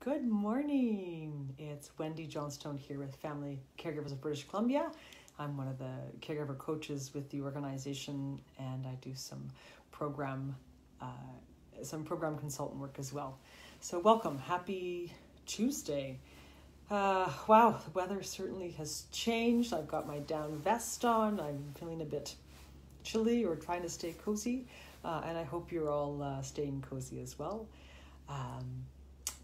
Good morning. It's Wendy Johnstone here with Family Caregivers of British Columbia. I'm one of the caregiver coaches with the organization, and I do some program consultant work as well. So welcome. Happy Tuesday. Wow, the weather certainly has changed. I've got my down vest on. I'm feeling a bit chilly or trying to stay cozy, and I hope you're all staying cozy as well.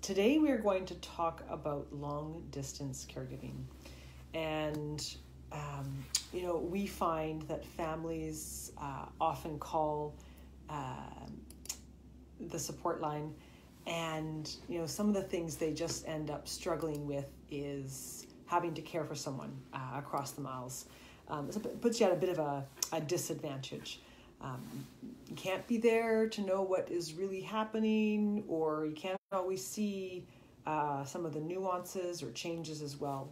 Today we are going to talk about long-distance caregiving. And, we find that families often call the support line, and, some of the things they just end up struggling with is having to care for someone across the miles. So it puts you at a bit of a disadvantage. You can't be there to know what is really happening, or you can't always see some of the nuances or changes as well.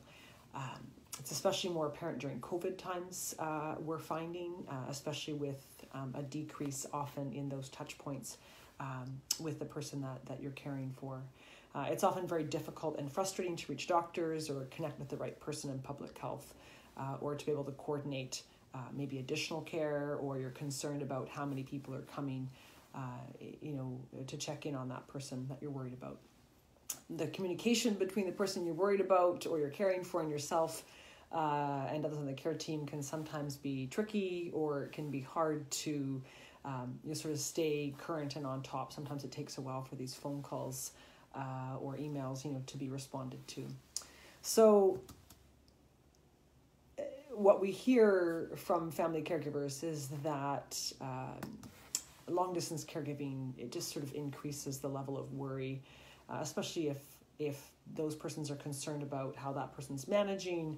It's especially more apparent during COVID times, we're finding, especially with a decrease often in those touch points with the person that you're caring for. It's often very difficult and frustrating to reach doctors or connect with the right person in public health, or to be able to coordinate maybe additional care, or you're concerned about how many people are coming, to check in on that person that you're worried about. The communication between the person you're worried about or you're caring for and yourself and others on the care team can sometimes be tricky, or it can be hard to sort of stay current and on top. Sometimes it takes a while for these phone calls or emails, to be responded to. So what we hear from family caregivers is that long-distance caregiving, it just sort of increases the level of worry, especially if those persons are concerned about how that person's managing,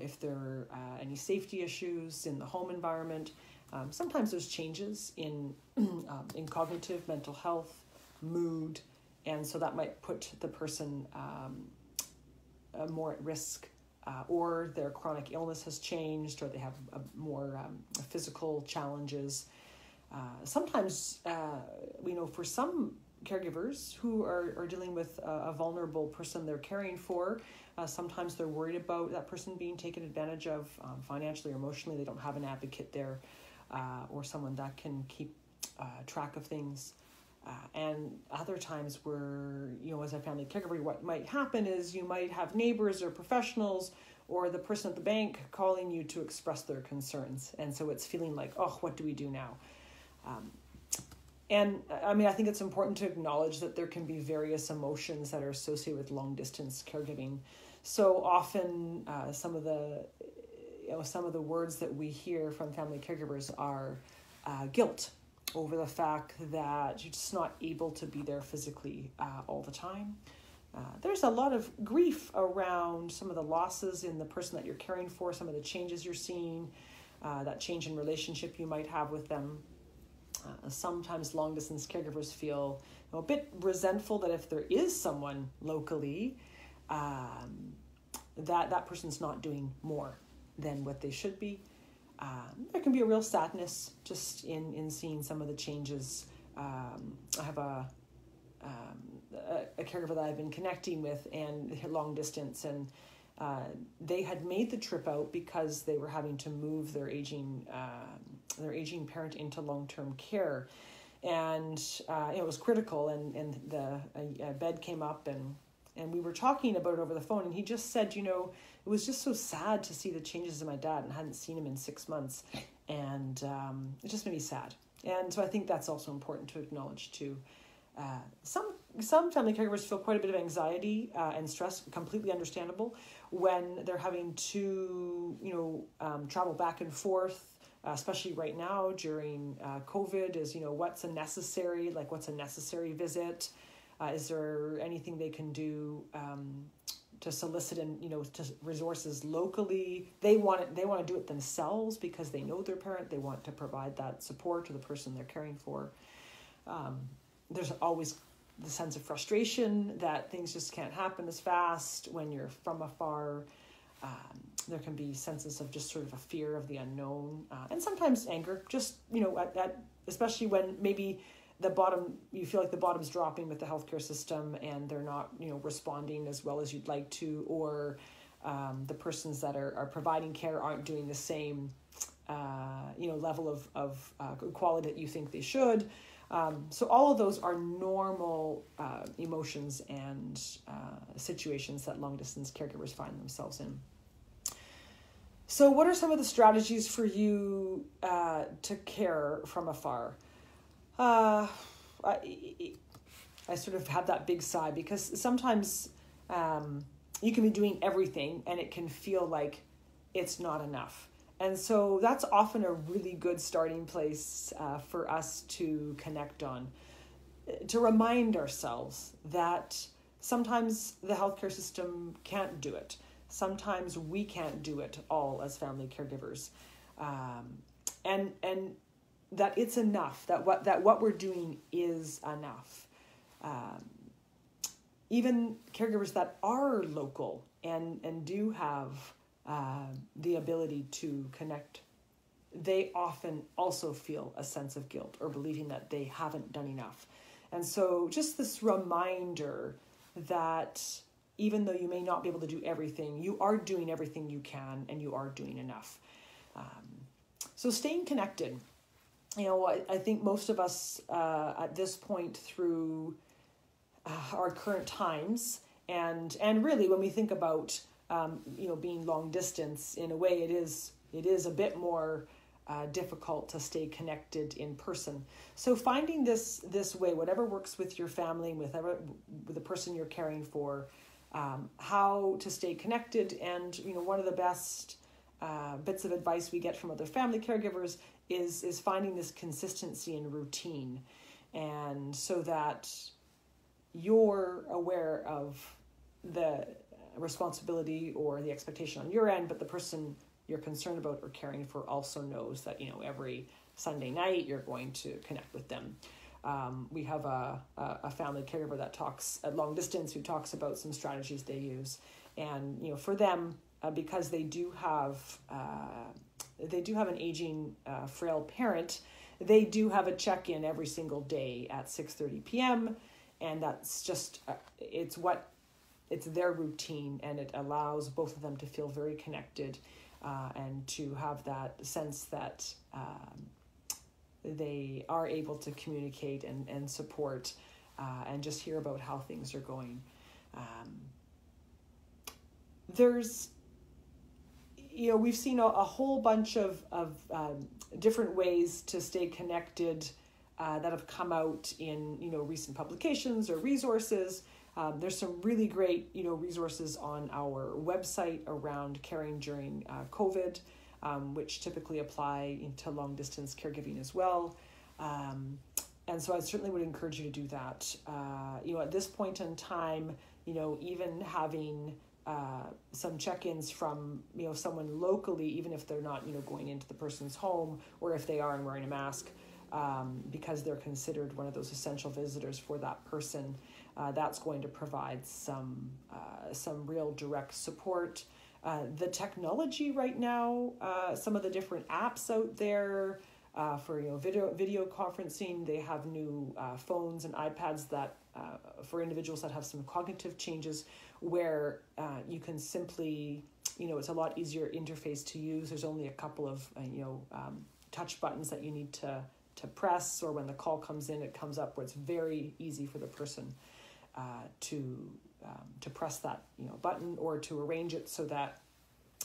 if there are any safety issues in the home environment. Sometimes there's changes in cognitive, mental health, mood, and so that might put the person more at risk. Or their chronic illness has changed, or they have more physical challenges. Sometimes, we know for some caregivers who are dealing with a vulnerable person they're caring for, sometimes they're worried about that person being taken advantage of financially or emotionally. They don't have an advocate there, or someone that can keep track of things. And other times where, as a family caregiver, what might happen is you might have neighbors or professionals or the person at the bank calling you to express their concerns. And so it's feeling like, oh, what do we do now? I think it's important to acknowledge that there can be various emotions that are associated with long distance caregiving. So often some of the words that we hear from family caregivers are guilt over the fact that you're just not able to be there physically all the time. There's a lot of grief around some of the losses in the person that you're caring for, some of the changes you're seeing, that change in relationship you might have with them. Sometimes long-distance caregivers feel a bit resentful that if there is someone locally, that person's not doing more than what they should be. There can be a real sadness just in seeing some of the changes. I have a caregiver that I've been connecting with and long distance, and they had made the trip out because they were having to move their aging parent into long-term care, and it was critical. And a bed came up, and we were talking about it over the phone, and he just said, it was just so sad to see the changes in my dad, and I hadn't seen him in 6 months. And it just made me sad. And so I think that's also important to acknowledge too. Some family caregivers feel quite a bit of anxiety and stress, completely understandable, when they're having to, travel back and forth, especially right now during COVID, is, what's a necessary visit? Is there anything they can do to solicit and to resources locally? They want to do it themselves because they know their parent. They want to provide that support to the person they're caring for. There's always the sense of frustration that things just can't happen as fast when you're from afar. There can be senses of just sort of a fear of the unknown, and sometimes anger. Just at especially when maybe you feel like the bottom's dropping with the healthcare system, and they're not, responding as well as you'd like to, or the persons that are providing care aren't doing the same, level of quality that you think they should. So all of those are normal emotions and situations that long-distance caregivers find themselves in. So what are some of the strategies for you to care from afar? I sort of have that big sigh, because sometimes you can be doing everything and it can feel like it's not enough. And so that's often a really good starting place for us to connect on, to remind ourselves that sometimes the healthcare system can't do it. Sometimes we can't do it all as family caregivers, and that it's enough, that what we're doing is enough. Even caregivers that are local and do have the ability to connect, they often also feel a sense of guilt or believing that they haven't done enough. And so just this reminder that even though you may not be able to do everything, you are doing everything you can, and you are doing enough. So staying connected. I think most of us at this point through our current times, and really when we think about being long distance, in a way it is a bit more difficult to stay connected in person. So finding this way, whatever works with your family, with the person you're caring for, how to stay connected. And one of the best bits of advice we get from other family caregivers is finding this consistency and routine, and so that you're aware of the responsibility or the expectation on your end, but the person you're concerned about or caring for also knows that every Sunday night you're going to connect with them. We have a family caregiver that talks at long distance, who talks about some strategies they use, and for them, because they do have an aging frail parent, they do have a check-in every single day at 6:30 p.m. and that's just it's their routine, and it allows both of them to feel very connected and to have that sense that they are able to communicate and support and just hear about how things are going. We've seen a whole bunch of different ways to stay connected that have come out in recent publications or resources. There's some really great resources on our website around caring during COVID, which typically apply to long distance caregiving as well. And so I certainly would encourage you to do that. At this point in time, even having some check-ins from someone locally, even if they're not going into the person's home, or if they are and wearing a mask, because they're considered one of those essential visitors for that person, that's going to provide some real direct support. The technology right now, some of the different apps out there for video conferencing, they have new phones and iPads that for individuals that have some cognitive changes, where you can simply it's a lot easier interface to use. There's only a couple of touch buttons that you need to press, or when the call comes in, it comes up where it's very easy for the person to press that button, or to arrange it so that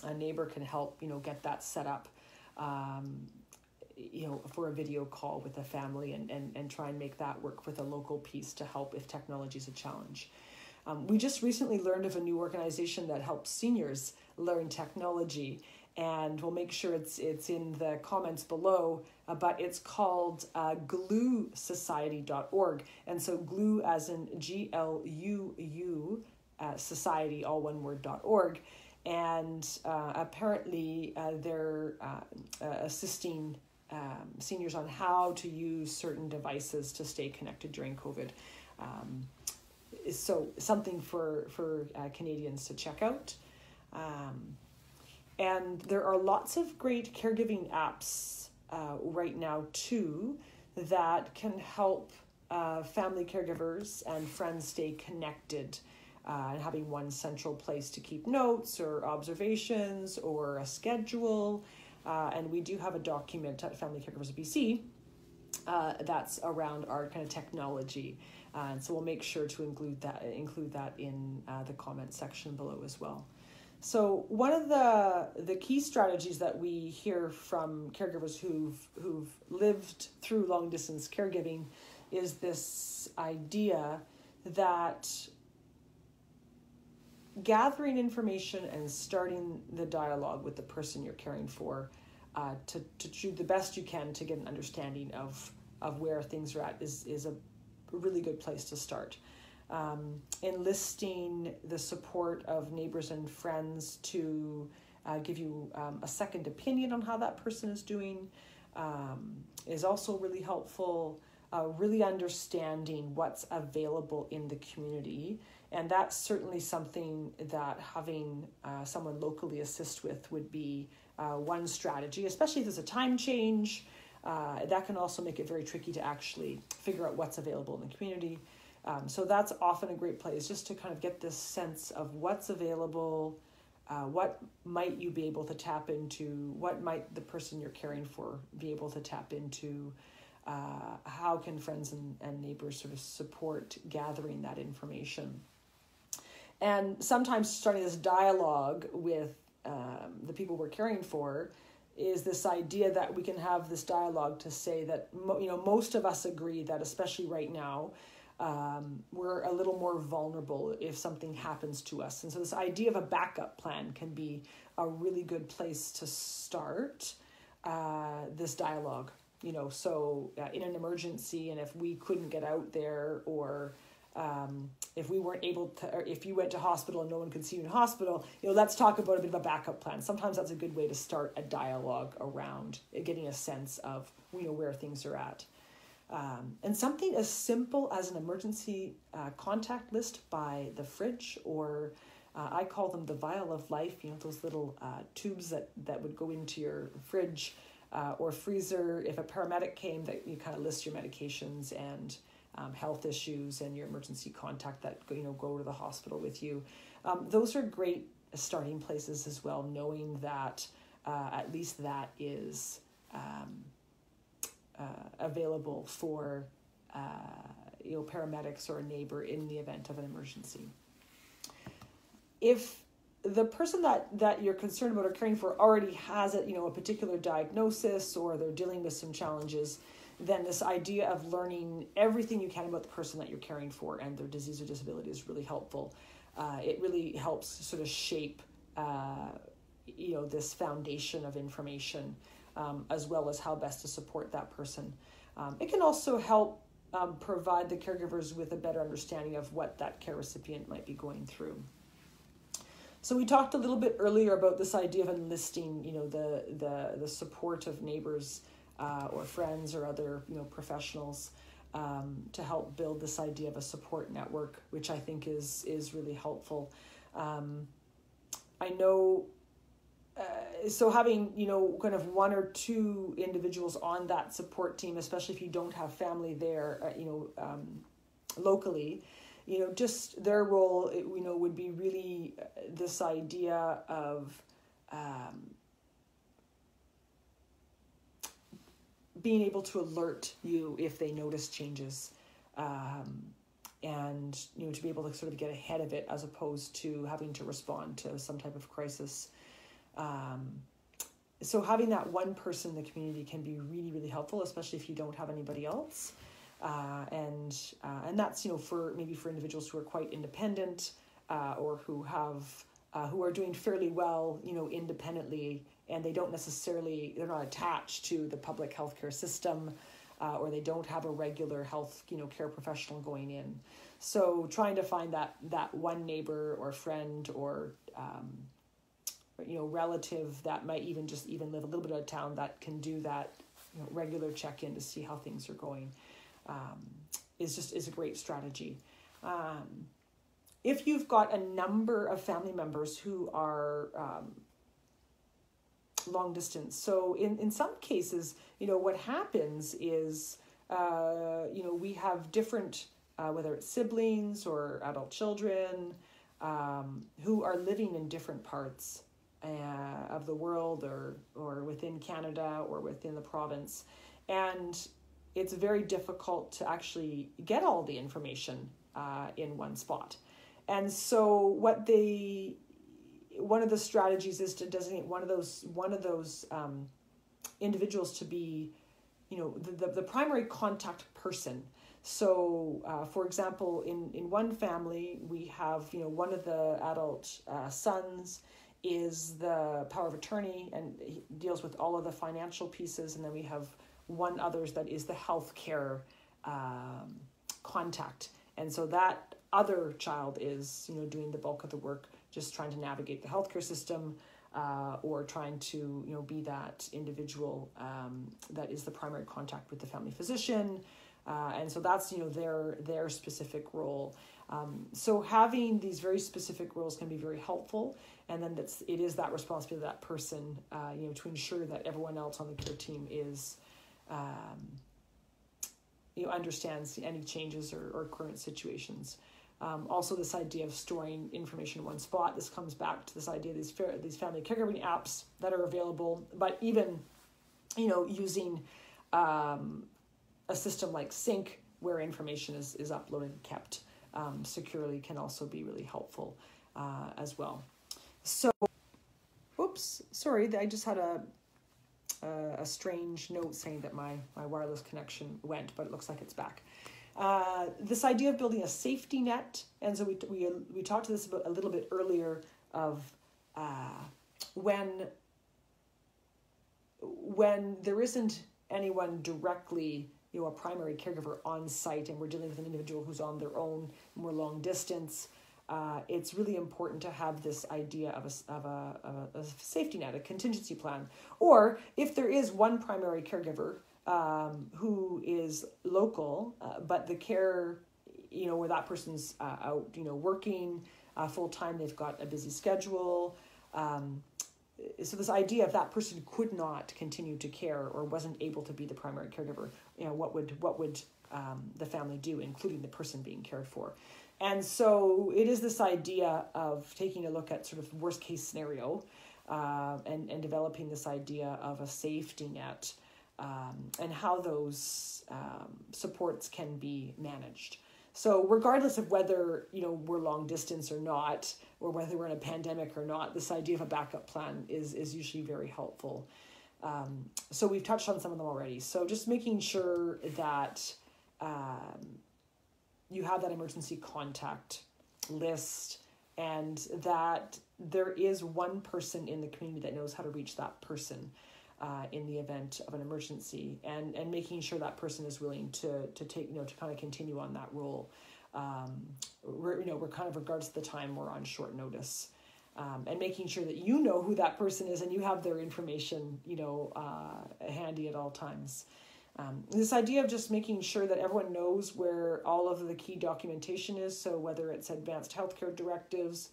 a neighbor can help get that set up for a video call with a family, and try and make that work with a local piece to help if technology is a challenge. We just recently learned of a new organization that helps seniors learn technology, and we'll make sure it's in the comments below, but it's called gluesociety.org. And so glue as in GLUU, society, all one word, .org. And apparently they're assisting seniors on how to use certain devices to stay connected during COVID. So something for Canadians to check out. And there are lots of great caregiving apps right now too that can help family caregivers and friends stay connected, and having one central place to keep notes or observations or a schedule. And we do have a document at Family Caregivers of BC that's around our kind of technology. And so we'll make sure to include that in the comment section below as well. So one of the key strategies that we hear from caregivers who've lived through long distance caregiving is this idea that gathering information and starting the dialogue with the person you're caring for to do the best you can to get an understanding of where things are at is a really good place to start. Enlisting the support of neighbors and friends to give you a second opinion on how that person is doing is also really helpful. Really understanding what's available in the community. And that's certainly something that having someone locally assist with would be one strategy, especially if there's a time change. That can also make it very tricky to actually figure out what's available in the community. So that's often a great place just to kind of get this sense of what's available, what might you be able to tap into, what might the person you're caring for be able to tap into, how can friends and neighbors sort of support gathering that information. And sometimes starting this dialogue with the people we're caring for is this idea that we can have this dialogue to say that, most of us agree that, especially right now, we're a little more vulnerable if something happens to us. And so this idea of a backup plan can be a really good place to start this dialogue. So in an emergency, and if we couldn't get out there, or if we weren't able to, or if you went to hospital and no one could see you in hospital, let's talk about a bit of a backup plan. Sometimes that's a good way to start a dialogue around getting a sense of, where things are at. And something as simple as an emergency contact list by the fridge, or I call them the vial of life, those little tubes that would go into your fridge or freezer. If a paramedic came, that you kind of list your medications and health issues and your emergency contact that go to the hospital with you. Those are great starting places as well, knowing that at least that is available for paramedics or a neighbor in the event of an emergency. If the person that you're concerned about or caring for already has a particular diagnosis, or they're dealing with some challenges, then this idea of learning everything you can about the person that you're caring for and their disease or disability is really helpful. It really helps sort of shape this foundation of information, as well as how best to support that person. It can also help provide the caregivers with a better understanding of what that care recipient might be going through. So we talked a little bit earlier about this idea of enlisting, the support of neighbors or friends or other, professionals to help build this idea of a support network, which I think is really helpful. I know. So having, kind of one or two individuals on that support team, especially if you don't have family there, locally, just their role, would be really this idea of being able to alert you if they notice changes, and, to be able to sort of get ahead of it as opposed to having to respond to some type of crisis. So having that one person in the community can be really, really helpful, especially if you don't have anybody else. And that's, for individuals who are quite independent, or who are doing fairly well, independently, and they're not attached to the public healthcare system, or they don't have a regular health, care professional going in. So trying to find that one neighbor or friend or, relative that might even live a little bit out of town that can do that, regular check-in to see how things are going, is a great strategy. If you've got a number of family members who are long distance, so in some cases, what happens is We have different, whether it's siblings or adult children, who are living in different parts of the world or within Canada or within the province. And it's very difficult to actually get all the information in one spot. And so one of the strategies is to designate one of those individuals to be, the primary contact person. So, for example, in one family, we have, one of the adult sons is the power of attorney and he deals with all of the financial pieces. And then we have one others that is the healthcare contact. And so that other child is, doing the bulk of the work, just trying to navigate the healthcare system, or trying to, be that individual that is the primary contact with the family physician. And so that's, their specific role. So having these very specific roles can be very helpful. And then it is that responsibility of that person, to ensure that everyone else on the care team is, understands any changes or current situations. Also, this idea of storing information in one spot. This comes back to this idea of these family caregiving apps that are available, but even, using a system like Sync where information is uploaded and kept securely can also be really helpful as well. So, oops, sorry, I just had a strange note saying that my wireless connection went, but it looks like it's back. This idea of building a safety net, and so we talked to this about a little bit earlier of when there isn't anyone directly, a primary caregiver on site, and we're dealing with an individual who's on their own, more long distance. It's really important to have this idea of a safety net, a contingency plan, or if there is one primary caregiver who is local, but the care, where that person's out, working full time, they've got a busy schedule. So this idea of that person could not continue to care or wasn't able to be the primary caregiver, what would the family do, including the person being cared for? And so it is this idea of taking a look at sort of worst case scenario and developing this idea of a safety net. And how those supports can be managed. So regardless of whether, we're long distance or not, or whether we're in a pandemic or not, this idea of a backup plan is usually very helpful. So we've touched on some of them already. So just making sure that you have that emergency contact list and that there is one person in the community that knows how to reach that person in the event of an emergency, and making sure that person is willing to take, to kind of continue on that role. We're kind of, regards to the time, we're on short notice, and making sure that who that person is and you have their information, handy at all times. This idea of just making sure that everyone knows where all of the key documentation is. So whether it's advanced healthcare directives,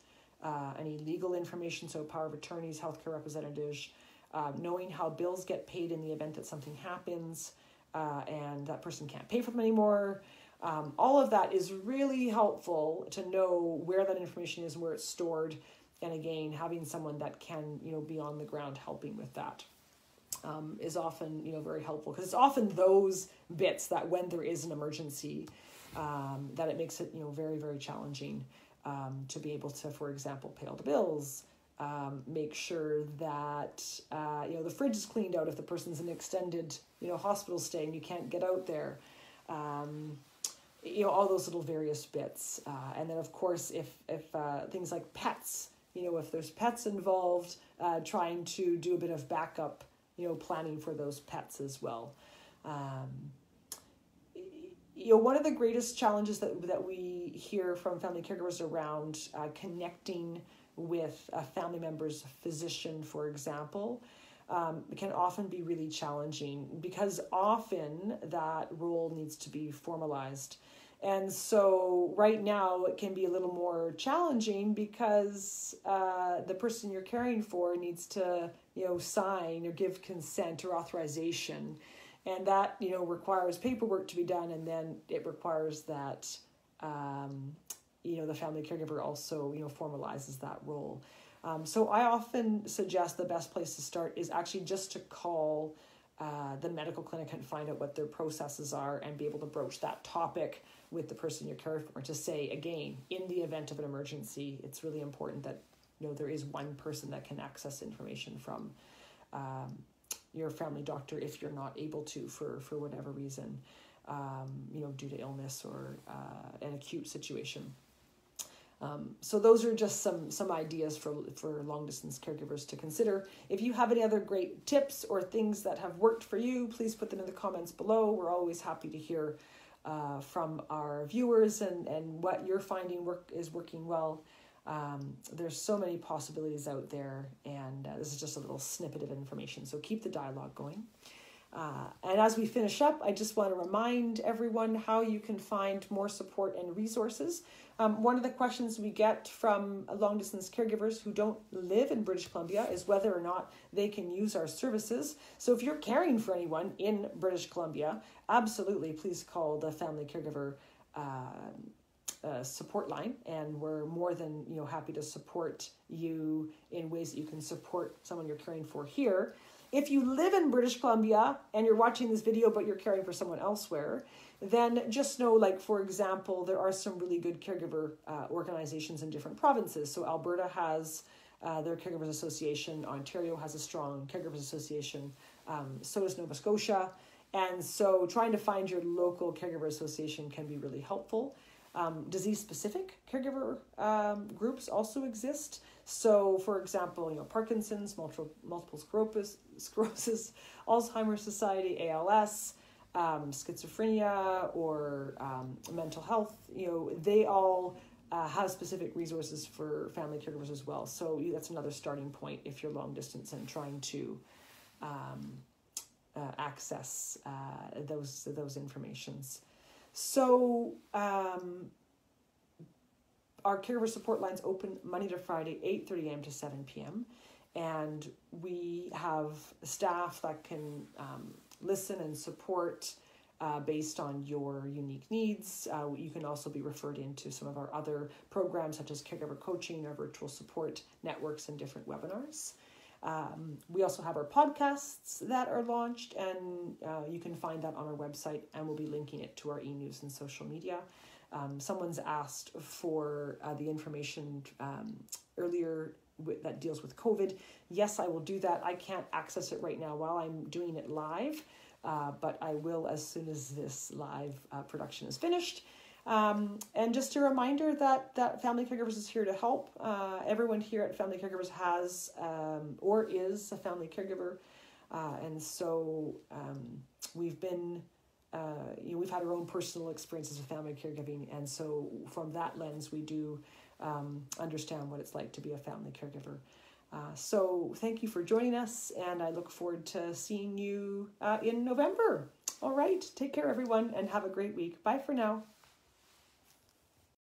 any legal information, so power of attorneys, healthcare representatives, knowing how bills get paid in the event that something happens and that person can't pay for them anymore. All of that is really helpful to know where that information is and where it's stored. And again, having someone that can, be on the ground helping with that is often, very helpful, because it's often those bits that when there is an emergency, that it makes it, very, very challenging to be able to, for example, pay all the bills, make sure that, the fridge is cleaned out if the person's in an extended, hospital stay and you can't get out there. All those little various bits. And then of course, if things like pets, if there's pets involved, trying to do a bit of backup, planning for those pets as well. One of the greatest challenges that we hear from family caregivers around connecting with a family member's physician, for example, can often be really challenging, because often that role needs to be formalized. And so right now it can be a little more challenging because the person you're caring for needs to, sign or give consent or authorization. And that, requires paperwork to be done, and then it requires that, the family caregiver also, formalizes that role. So I often suggest the best place to start is actually just to call the medical clinic and find out what their processes are and be able to broach that topic with the person you're caring for, to say, again, in the event of an emergency, it's really important that, there is one person that can access information from your family doctor if you're not able to for whatever reason, due to illness or an acute situation. So those are just some ideas for long distance caregivers to consider. If you have any other great tips or things that have worked for you, please put them in the comments below. We're always happy to hear from our viewers and what you're finding is working well. There's so many possibilities out there, and this is just a little snippet of information. So keep the dialogue going. And as we finish up, I just want to remind everyone how you can find more support and resources. One of the questions we get from long-distance caregivers who don't live in British Columbia is whether or not they can use our services. So if you're caring for anyone in British Columbia, absolutely, please call the Family Caregiver support line, and we're more than happy to support you in ways that you can support someone you're caring for here. If you live in British Columbia and you're watching this video but you're caring for someone elsewhere, then just know, for example, there are some really good caregiver organizations in different provinces. So Alberta has their Caregivers Association, Ontario has a strong Caregivers Association, so does Nova Scotia. And so trying to find your local Caregiver Association can be really helpful. Disease-specific caregiver groups also exist. So, for example, Parkinson's, multiple sclerosis, Alzheimer's Society, ALS, schizophrenia, or mental health. They all have specific resources for family caregivers as well. So that's another starting point if you're long distance and trying to access those informations. So our caregiver support lines open Monday to Friday, 8:30 a.m. to 7 p.m. And we have staff that can listen and support based on your unique needs. You can also be referred into some of our other programs, such as caregiver coaching, our virtual support networks, and different webinars. We also have our podcasts that are launched, and you can find that on our website, and we'll be linking it to our e-news and social media. Someone's asked for the information earlier that deals with COVID. Yes, I will do that. I can't access it right now while I'm doing it live, but I will as soon as this live production is finished. And just a reminder that Family Caregivers is here to help. Everyone here at Family Caregivers has or is a family caregiver. And so we've been, we've had our own personal experiences with family caregiving. And so from that lens, we do understand what it's like to be a family caregiver. So thank you for joining us, and I look forward to seeing you in November. All right, take care, everyone, and have a great week. Bye for now.